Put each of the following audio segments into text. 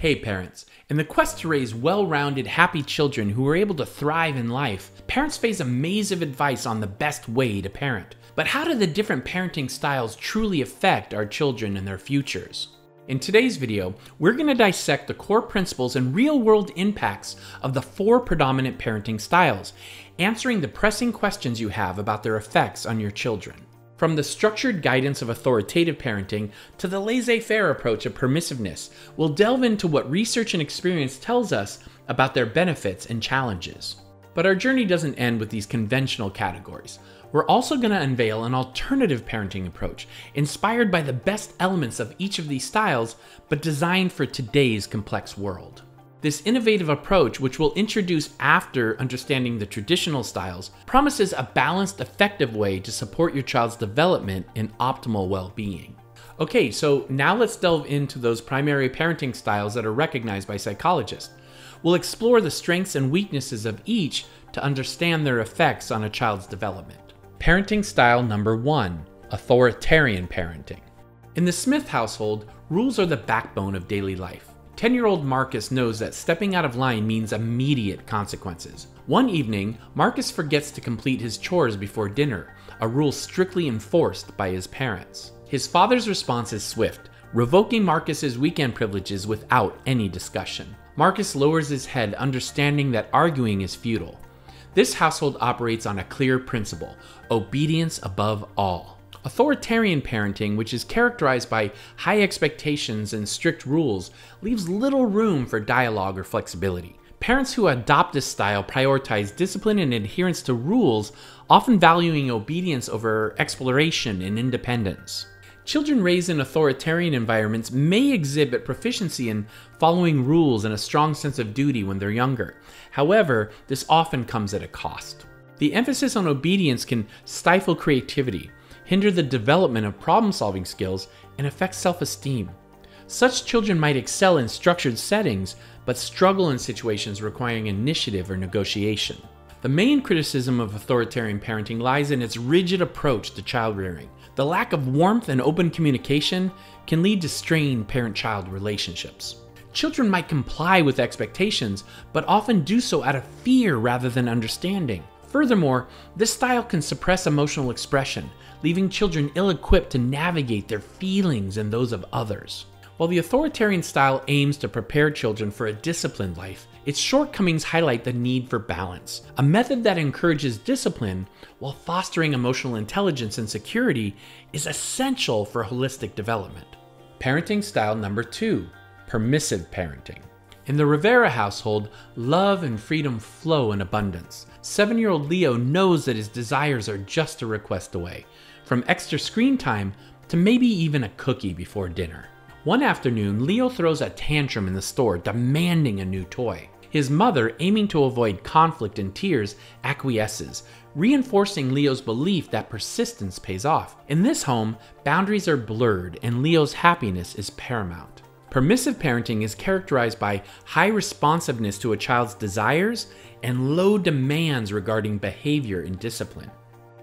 Hey parents, in the quest to raise well-rounded, happy children who are able to thrive in life, parents face a maze of advice on the best way to parent. But how do the different parenting styles truly affect our children and their futures? In today's video, we're going to dissect the core principles and real-world impacts of the 4 predominant parenting styles, answering the pressing questions you have about their effects on your children. From the structured guidance of authoritative parenting to the laissez-faire approach of permissiveness, we'll delve into what research and experience tells us about their benefits and challenges. But our journey doesn't end with these conventional categories. We're also going to unveil an alternative parenting approach, inspired by the best elements of each of these styles, but designed for today's complex world. This innovative approach, which we'll introduce after understanding the traditional styles, promises a balanced, effective way to support your child's development and optimal well-being. Okay, so now let's delve into those primary parenting styles that are recognized by psychologists. We'll explore the strengths and weaknesses of each to understand their effects on a child's development. Parenting style number 1, Authoritarian Parenting. In the Smith household, rules are the backbone of daily life. 10-year-old Marcus knows that stepping out of line means immediate consequences. One evening, Marcus forgets to complete his chores before dinner, a rule strictly enforced by his parents. His father's response is swift, revoking Marcus's weekend privileges without any discussion. Marcus lowers his head, understanding that arguing is futile. This household operates on a clear principle: obedience above all. Authoritarian parenting, which is characterized by high expectations and strict rules, leaves little room for dialogue or flexibility. Parents who adopt this style prioritize discipline and adherence to rules, often valuing obedience over exploration and independence. Children raised in authoritarian environments may exhibit proficiency in following rules and a strong sense of duty when they're younger. However, this often comes at a cost. The emphasis on obedience can stifle creativity, hinder the development of problem-solving skills, and affect self-esteem. Such children might excel in structured settings, but struggle in situations requiring initiative or negotiation. The main criticism of authoritarian parenting lies in its rigid approach to child rearing. The lack of warmth and open communication can lead to strained parent-child relationships. Children might comply with expectations, but often do so out of fear rather than understanding. Furthermore, this style can suppress emotional expression, leaving children ill-equipped to navigate their feelings and those of others. While the authoritarian style aims to prepare children for a disciplined life, its shortcomings highlight the need for balance. A method that encourages discipline while fostering emotional intelligence and security is essential for holistic development. Parenting style number 2, Permissive Parenting. In the Rivera household, love and freedom flow in abundance. 7-year-old Leo knows that his desires are just a request away, from extra screen time to maybe even a cookie before dinner. One afternoon, Leo throws a tantrum in the store, demanding a new toy. His mother, aiming to avoid conflict and tears, acquiesces, reinforcing Leo's belief that persistence pays off. In this home, boundaries are blurred and Leo's happiness is paramount. Permissive parenting is characterized by high responsiveness to a child's desires and low demands regarding behavior and discipline.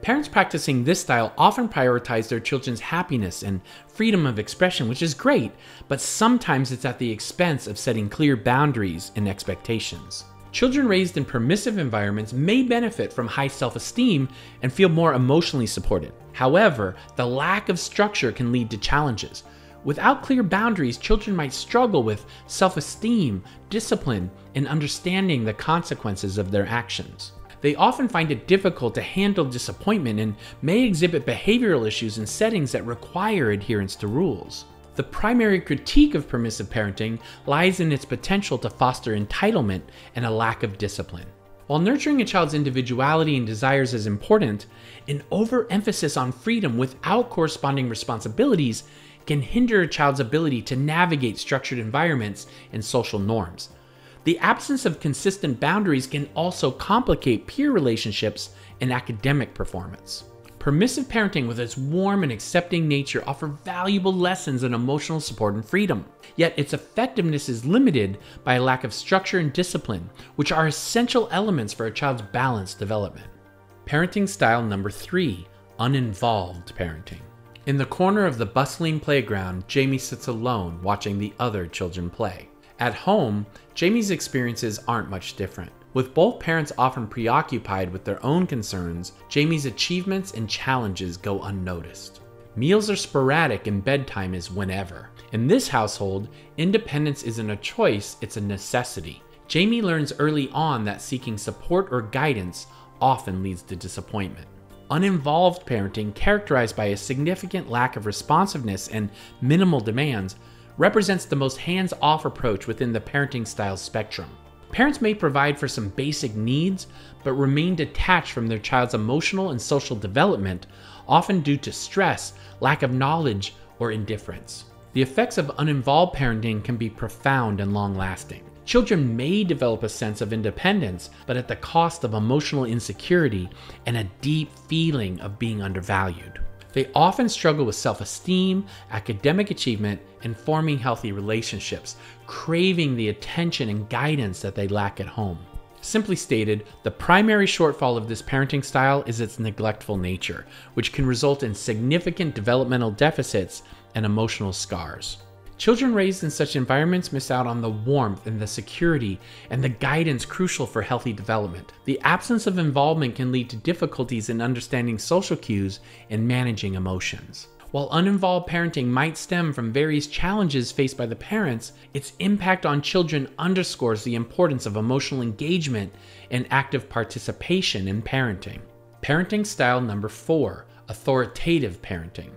Parents practicing this style often prioritize their children's happiness and freedom of expression, which is great, but sometimes it's at the expense of setting clear boundaries and expectations. Children raised in permissive environments may benefit from high self-esteem and feel more emotionally supported. However, the lack of structure can lead to challenges. Without clear boundaries, children might struggle with self-esteem, discipline, and understanding the consequences of their actions. They often find it difficult to handle disappointment and may exhibit behavioral issues in settings that require adherence to rules. The primary critique of permissive parenting lies in its potential to foster entitlement and a lack of discipline. While nurturing a child's individuality and desires is important, an overemphasis on freedom without corresponding responsibilities can hinder a child's ability to navigate structured environments and social norms. The absence of consistent boundaries can also complicate peer relationships and academic performance. Permissive parenting, with its warm and accepting nature, offers valuable lessons in emotional support and freedom. Yet its effectiveness is limited by a lack of structure and discipline, which are essential elements for a child's balanced development. Parenting style number 3, Uninvolved Parenting. In the corner of the bustling playground, Jamie sits alone watching the other children play. At home, Jamie's experiences aren't much different. With both parents often preoccupied with their own concerns, Jamie's achievements and challenges go unnoticed. Meals are sporadic and bedtime is whenever. In this household, independence isn't a choice, it's a necessity. Jamie learns early on that seeking support or guidance often leads to disappointment. Uninvolved parenting, characterized by a significant lack of responsiveness and minimal demands, represents the most hands-off approach within the parenting style spectrum. Parents may provide for some basic needs, but remain detached from their child's emotional and social development, often due to stress, lack of knowledge, or indifference. The effects of uninvolved parenting can be profound and long-lasting. Children may develop a sense of independence, but at the cost of emotional insecurity and a deep feeling of being undervalued. They often struggle with self-esteem, academic achievement, and forming healthy relationships, craving the attention and guidance that they lack at home. Simply stated, the primary shortfall of this parenting style is its neglectful nature, which can result in significant developmental deficits and emotional scars. Children raised in such environments miss out on the warmth and the security and the guidance crucial for healthy development. The absence of involvement can lead to difficulties in understanding social cues and managing emotions. While uninvolved parenting might stem from various challenges faced by the parents, its impact on children underscores the importance of emotional engagement and active participation in parenting. Parenting style number 4, authoritative parenting.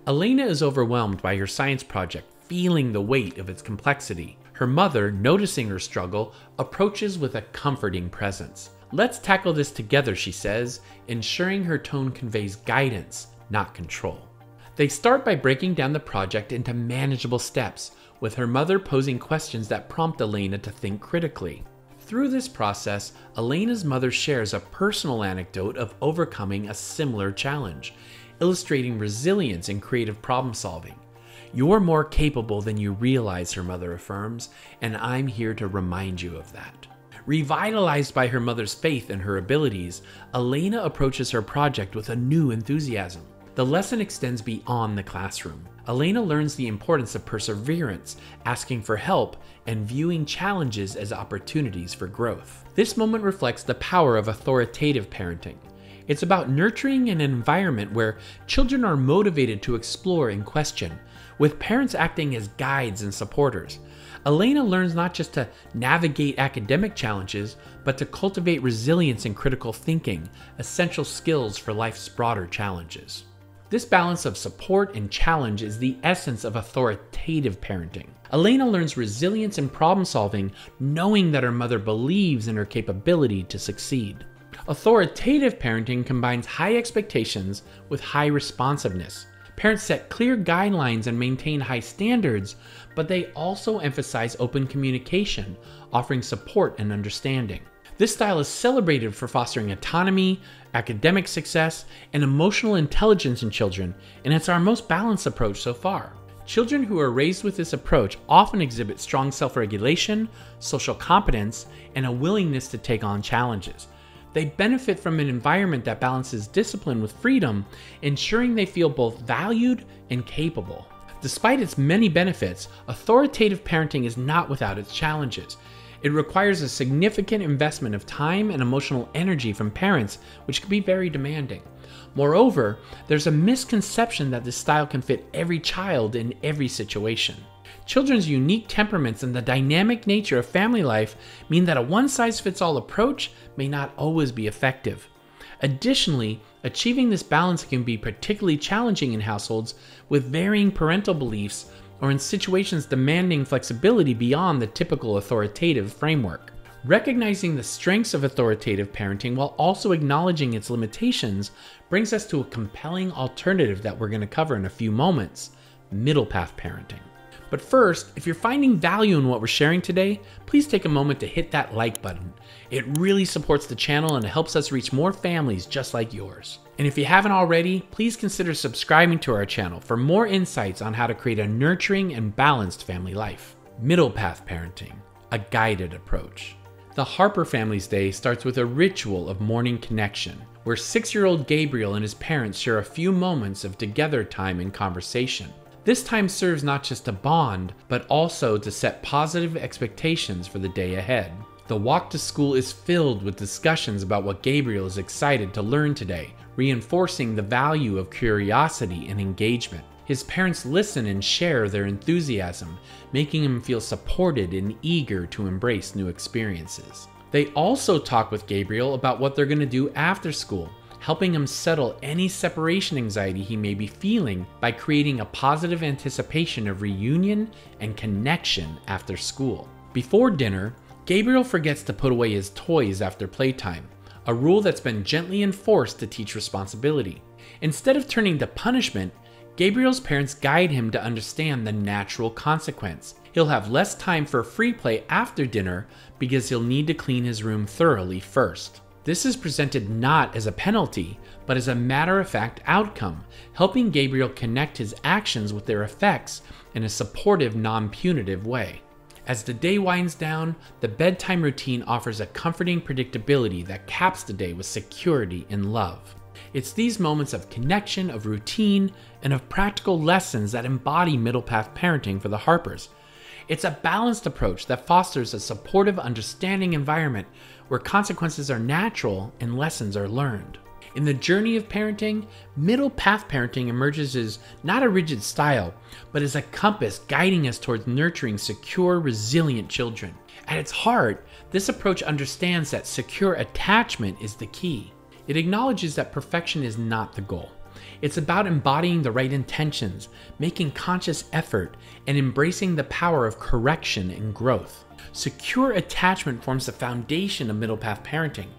Elena is overwhelmed by her science project, feeling the weight of its complexity. Her mother, noticing her struggle, approaches with a comforting presence. "Let's tackle this together," she says, ensuring her tone conveys guidance, not control. They start by breaking down the project into manageable steps, with her mother posing questions that prompt Elena to think critically. Through this process, Elena's mother shares a personal anecdote of overcoming a similar challenge, illustrating resilience and creative problem solving. "You're more capable than you realize," her mother affirms, "and I'm here to remind you of that." Revitalized by her mother's faith in her abilities, Elena approaches her project with a new enthusiasm. The lesson extends beyond the classroom. Elena learns the importance of perseverance, asking for help, and viewing challenges as opportunities for growth. This moment reflects the power of authoritative parenting. It's about nurturing an environment where children are motivated to explore and question, with parents acting as guides and supporters. Elena learns not just to navigate academic challenges, but to cultivate resilience and critical thinking, essential skills for life's broader challenges. This balance of support and challenge is the essence of authoritative parenting. Elena learns resilience and problem solving, knowing that her mother believes in her capability to succeed. Authoritative parenting combines high expectations with high responsiveness. Parents set clear guidelines and maintain high standards, but they also emphasize open communication, offering support and understanding. This style is celebrated for fostering autonomy, academic success, and emotional intelligence in children, and it's our most balanced approach so far. Children who are raised with this approach often exhibit strong self-regulation, social competence, and a willingness to take on challenges. They benefit from an environment that balances discipline with freedom, ensuring they feel both valued and capable. Despite its many benefits, authoritative parenting is not without its challenges. It requires a significant investment of time and emotional energy from parents, which can be very demanding. Moreover, there's a misconception that this style can fit every child in every situation. Children's unique temperaments and the dynamic nature of family life mean that a one-size-fits-all approach may not always be effective. Additionally, achieving this balance can be particularly challenging in households with varying parental beliefs or in situations demanding flexibility beyond the typical authoritative framework. Recognizing the strengths of authoritative parenting while also acknowledging its limitations brings us to a compelling alternative that we're going to cover in a few moments: middle path parenting. But first, if you're finding value in what we're sharing today, please take a moment to hit that like button. It really supports the channel and it helps us reach more families just like yours. And if you haven't already, please consider subscribing to our channel for more insights on how to create a nurturing and balanced family life. Middle path parenting, a guided approach. The Harper family's day starts with a ritual of morning connection, where 6-year-old Gabriel and his parents share a few moments of together time and conversation. This time serves not just to bond, but also to set positive expectations for the day ahead. The walk to school is filled with discussions about what Gabriel is excited to learn today, reinforcing the value of curiosity and engagement. His parents listen and share their enthusiasm, making him feel supported and eager to embrace new experiences. They also talk with Gabriel about what they're going to do after school, helping him settle any separation anxiety he may be feeling by creating a positive anticipation of reunion and connection after school. Before dinner, Gabriel forgets to put away his toys after playtime, a rule that's been gently enforced to teach responsibility. Instead of turning to punishment, Gabriel's parents guide him to understand the natural consequence. He'll have less time for free play after dinner because he'll need to clean his room thoroughly first. This is presented not as a penalty, but as a matter-of-fact outcome, helping Gabriel connect his actions with their effects in a supportive, non-punitive way. As the day winds down, the bedtime routine offers a comforting predictability that caps the day with security and love. It's these moments of connection, of routine, and of practical lessons that embody middle path parenting for the Harpers. It's a balanced approach that fosters a supportive, understanding environment where consequences are natural and lessons are learned. In the journey of parenting, middle path parenting emerges as not a rigid style, but as a compass guiding us towards nurturing secure, resilient children. At its heart, this approach understands that secure attachment is the key. It acknowledges that perfection is not the goal. It's about embodying the right intentions, making conscious effort, and embracing the power of correction and growth. Secure attachment forms the foundation of middle path parenting.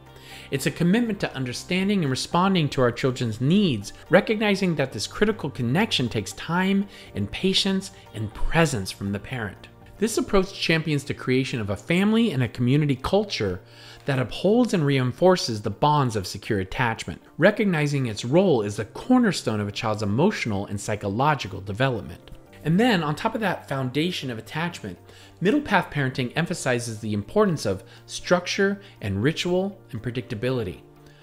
It's a commitment to understanding and responding to our children's needs, recognizing that this critical connection takes time and patience and presence from the parent. This approach champions the creation of a family and a community culture that upholds and reinforces the bonds of secure attachment, recognizing its role as the cornerstone of a child's emotional and psychological development. And then, on top of that foundation of attachment, middle path parenting emphasizes the importance of structure and ritual and predictability.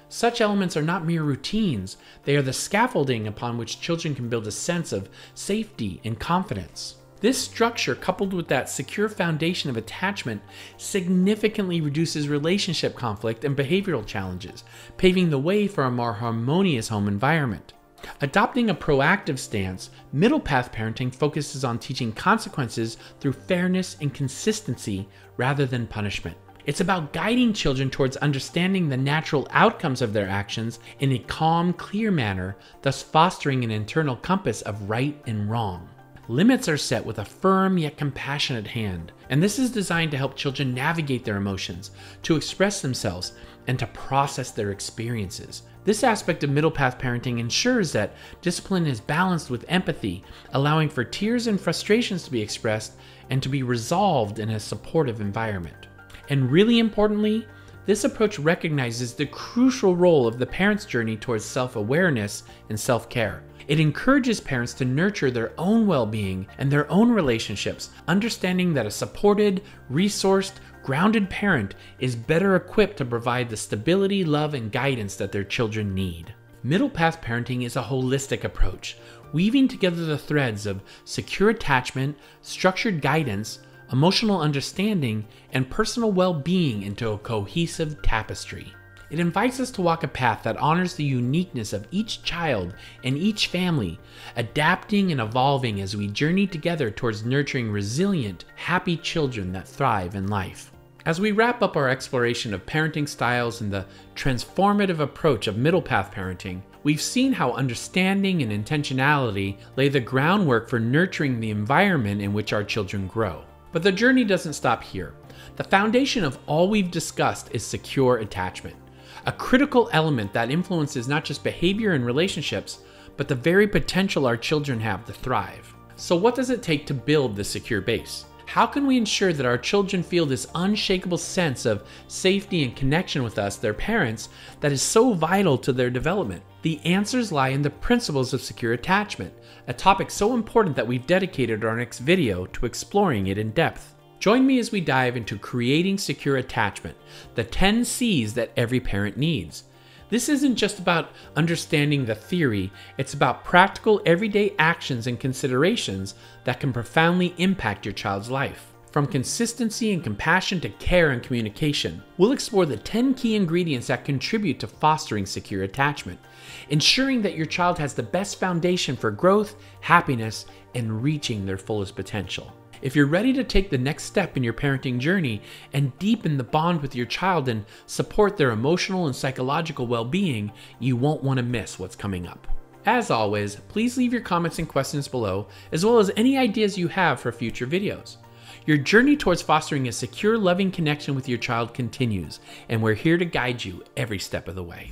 Such elements are not mere routines, they are the scaffolding upon which children can build a sense of safety and confidence. This structure, coupled with that secure foundation of attachment, significantly reduces relationship conflict and behavioral challenges, paving the way for a more harmonious home environment. Adopting a proactive stance, middle path parenting focuses on teaching consequences through fairness and consistency rather than punishment. It's about guiding children towards understanding the natural outcomes of their actions in a calm, clear manner, thus fostering an internal compass of right and wrong. Limits are set with a firm yet compassionate hand, and this is designed to help children navigate their emotions, to express themselves, and to process their experiences. This aspect of middle path parenting ensures that discipline is balanced with empathy, allowing for tears and frustrations to be expressed and to be resolved in a supportive environment. And really importantly, this approach recognizes the crucial role of the parent's journey towards self-awareness and self-care. It encourages parents to nurture their own well-being and their own relationships, understanding that a supported, resourced, grounded parent is better equipped to provide the stability, love, and guidance that their children need. Middle path parenting is a holistic approach, weaving together the threads of secure attachment, structured guidance, emotional understanding, and personal well-being into a cohesive tapestry. It invites us to walk a path that honors the uniqueness of each child and each family, adapting and evolving as we journey together towards nurturing resilient, happy children that thrive in life. As we wrap up our exploration of parenting styles and the transformative approach of middle path parenting, we've seen how understanding and intentionality lay the groundwork for nurturing the environment in which our children grow. But the journey doesn't stop here. The foundation of all we've discussed is secure attachment, a critical element that influences not just behavior and relationships, but the very potential our children have to thrive. So what does it take to build this secure base? How can we ensure that our children feel this unshakable sense of safety and connection with us, their parents, that is so vital to their development? The answers lie in the principles of secure attachment, a topic so important that we've dedicated our next video to exploring it in depth. Join me as we dive into creating secure attachment, the 10 C's that every parent needs. This isn't just about understanding the theory, it's about practical everyday actions and considerations that can profoundly impact your child's life. From consistency and compassion to care and communication, we'll explore the 10 key ingredients that contribute to fostering secure attachment, ensuring that your child has the best foundation for growth, happiness, and reaching their fullest potential. If you're ready to take the next step in your parenting journey and deepen the bond with your child and support their emotional and psychological well-being, you won't want to miss what's coming up. As always, please leave your comments and questions below, as well as any ideas you have for future videos. Your journey towards fostering a secure, loving connection with your child continues, and we're here to guide you every step of the way.